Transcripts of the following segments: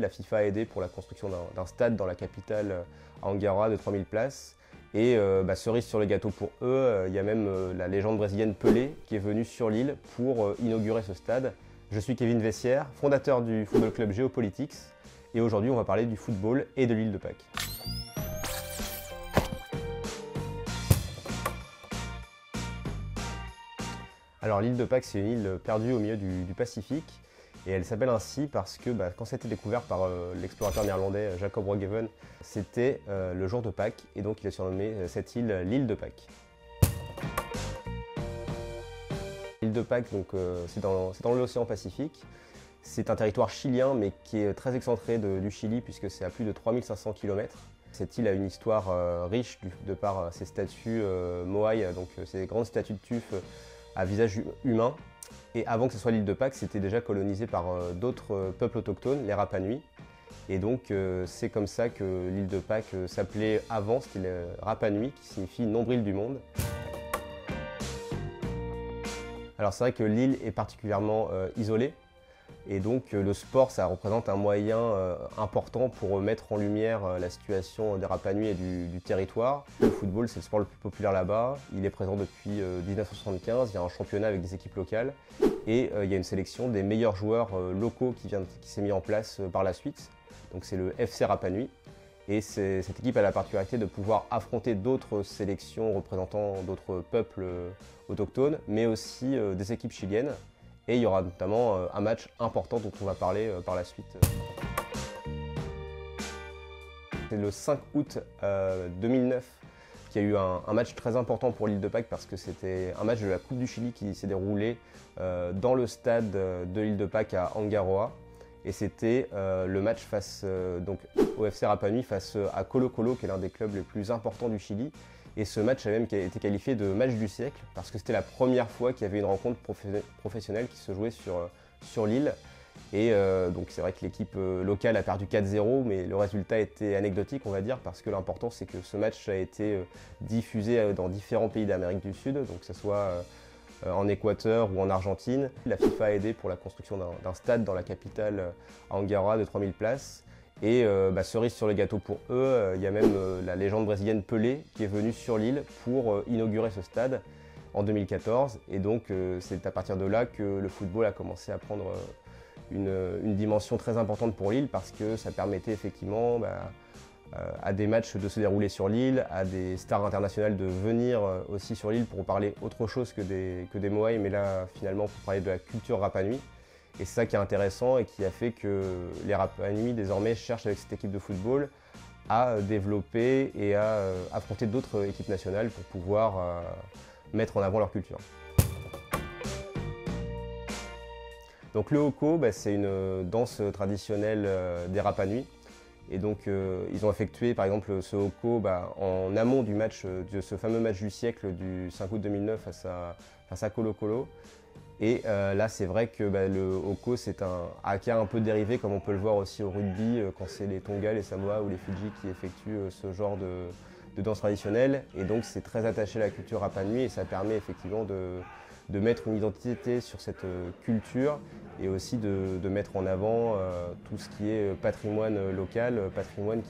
La FIFA a aidé pour la construction d'un stade dans la capitale à Angaroa de 3000 places. Et cerise sur le gâteau pour eux, il y a même la légende brésilienne Pelé qui est venue sur l'île pour inaugurer ce stade. Je suis Kevin Vessière, fondateur du football club Geopolitics. Et aujourd'hui, on va parler du football et de l'île de Pâques. Alors l'île de Pâques, c'est une île perdue au milieu du Pacifique. Et elle s'appelle ainsi parce que quand ça a été découvert par l'explorateur néerlandais Jacob Roggeveen, c'était le jour de Pâques, et donc il a surnommé cette île l'île de Pâques. L'île de Pâques, c'est dans l'océan Pacifique. C'est un territoire chilien, mais qui est très excentré du Chili, puisque c'est à plus de 3500 km. Cette île a une histoire riche de par ses statues moai, donc ces grandes statues de tuf à visage humain. Et avant que ce soit l'île de Pâques, c'était déjà colonisé par d'autres peuples autochtones, les Rapa Nui. Et donc c'est comme ça que l'île de Pâques s'appelait avant, c'était le Rapa Nui, qui signifie nombril du monde. Alors c'est vrai que l'île est particulièrement isolée. Et donc le sport, ça représente un moyen important pour mettre en lumière la situation des Rapa Nui et du territoire. Le football, c'est le sport le plus populaire là-bas. Il est présent depuis 1975, il y a un championnat avec des équipes locales. Et il y a une sélection des meilleurs joueurs locaux qui s'est mis en place par la suite. Donc c'est le FC Rapa Nui. Et cette équipe a la particularité de pouvoir affronter d'autres sélections représentant d'autres peuples autochtones, mais aussi des équipes chiliennes. Et il y aura notamment un match important dont on va parler par la suite. C'est le 5 août 2009 qu'il y a eu un match très important pour l'île de Pâques parce que c'était un match de la Coupe du Chili qui s'est déroulé dans le stade de l'île de Pâques à Angaroa. Et c'était le match face au FC Rapa Nui face à Colo-Colo, qui est l'un des clubs les plus importants du Chili. Et ce match a même été qualifié de match du siècle parce que c'était la première fois qu'il y avait une rencontre professionnelle qui se jouait sur l'île. Et donc c'est vrai que l'équipe locale a perdu 4-0, mais le résultat était anecdotique, on va dire, parce que l'important c'est que ce match a été diffusé dans différents pays d'Amérique du Sud, donc que ce soit en Équateur ou en Argentine. La FIFA a aidé pour la construction d'un stade dans la capitale à Angaroa de 3000 places. Et cerise sur le gâteau pour eux, il y a même la légende brésilienne Pelé qui est venue sur l'île pour inaugurer ce stade en 2014. Et donc c'est à partir de là que le football a commencé à prendre une dimension très importante pour l'île parce que ça permettait effectivement à des matchs de se dérouler sur l'île, à des stars internationales de venir aussi sur l'île pour parler autre chose que des Moai, mais là finalement pour parler de la culture Rapa Nui. Et c'est ça qui est intéressant et qui a fait que les Rapa Nui désormais cherchent avec cette équipe de football à développer et à affronter d'autres équipes nationales pour pouvoir mettre en avant leur culture. Donc le hoko, c'est une danse traditionnelle des Rapa Nui. Et donc ils ont effectué par exemple ce hoko en amont du match, de ce fameux match du siècle du 5 août 2009 face à Colo-Colo. Et là c'est vrai que le hoko c'est un haka un peu dérivé comme on peut le voir aussi au rugby quand c'est les Tonga, les Samoa ou les Fidji qui effectuent ce genre de danse traditionnelle. Et donc c'est très attaché à la culture Rapa Nui et ça permet effectivement de mettre une identité sur cette culture et aussi de mettre en avant tout ce qui est patrimoine local, patrimoine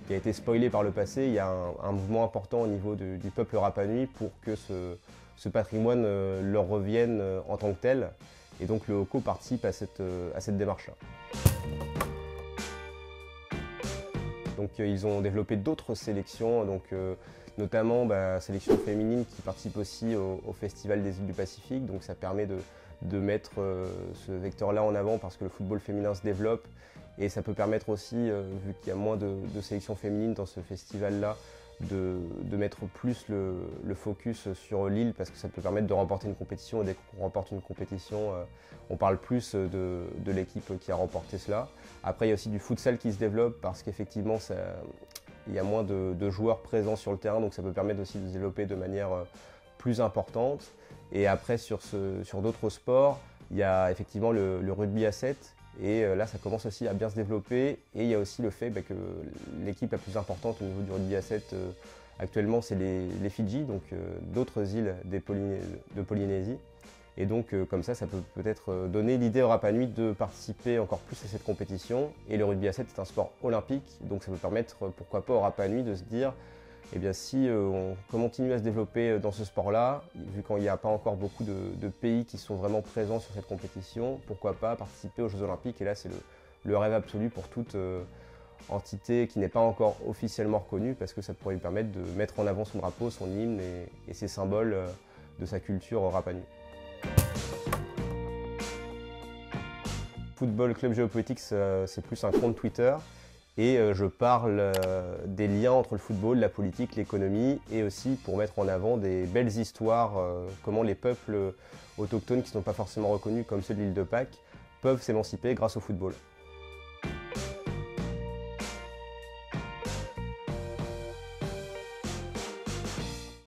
qui a été spoilé par le passé. Il y a un mouvement important au niveau du peuple Rapa Nui pour que ce patrimoine leur revienne en tant que tel. Et donc le hoko participe à cette démarche-là. Donc ils ont développé d'autres sélections, notamment sélection féminine qui participe aussi au Festival des îles du Pacifique. Donc ça permet de mettre ce vecteur-là en avant parce que le football féminin se développe. Et ça peut permettre aussi, vu qu'il y a moins de sélections féminines dans ce festival-là, de mettre plus le focus sur l'île parce que ça peut permettre de remporter une compétition. Et dès qu'on remporte une compétition, on parle plus de l'équipe qui a remporté cela. Après, il y a aussi du futsal qui se développe parce qu'effectivement, il y a moins de joueurs présents sur le terrain, donc ça peut permettre aussi de se développer de manière plus importante. Et après, sur d'autres sports, il y a effectivement le rugby à 7. Et là, ça commence aussi à bien se développer. Et il y a aussi le fait que l'équipe la plus importante au niveau du rugby à 7 actuellement, c'est les Fidji, donc d'autres îles de Polynésie. Et donc comme ça peut peut-être donner l'idée aux Rapa Nui de participer encore plus à cette compétition. Et le rugby à 7 est un sport olympique, donc ça peut permettre, pourquoi pas, aux Rapa Nui de se dire, eh bien si on continue à se développer dans ce sport-là, vu qu'il n'y a pas encore beaucoup de pays qui sont vraiment présents sur cette compétition, pourquoi pas participer aux Jeux Olympiques. Et là c'est le rêve absolu pour toute entité qui n'est pas encore officiellement reconnue, parce que ça pourrait lui permettre de mettre en avant son drapeau, son hymne et ses symboles de sa culture Rapa Nui. Football Club Géopolitique, c'est plus un compte Twitter et je parle des liens entre le football, la politique, l'économie et aussi pour mettre en avant des belles histoires, comment les peuples autochtones qui ne sont pas forcément reconnus comme ceux de l'île de Pâques peuvent s'émanciper grâce au football.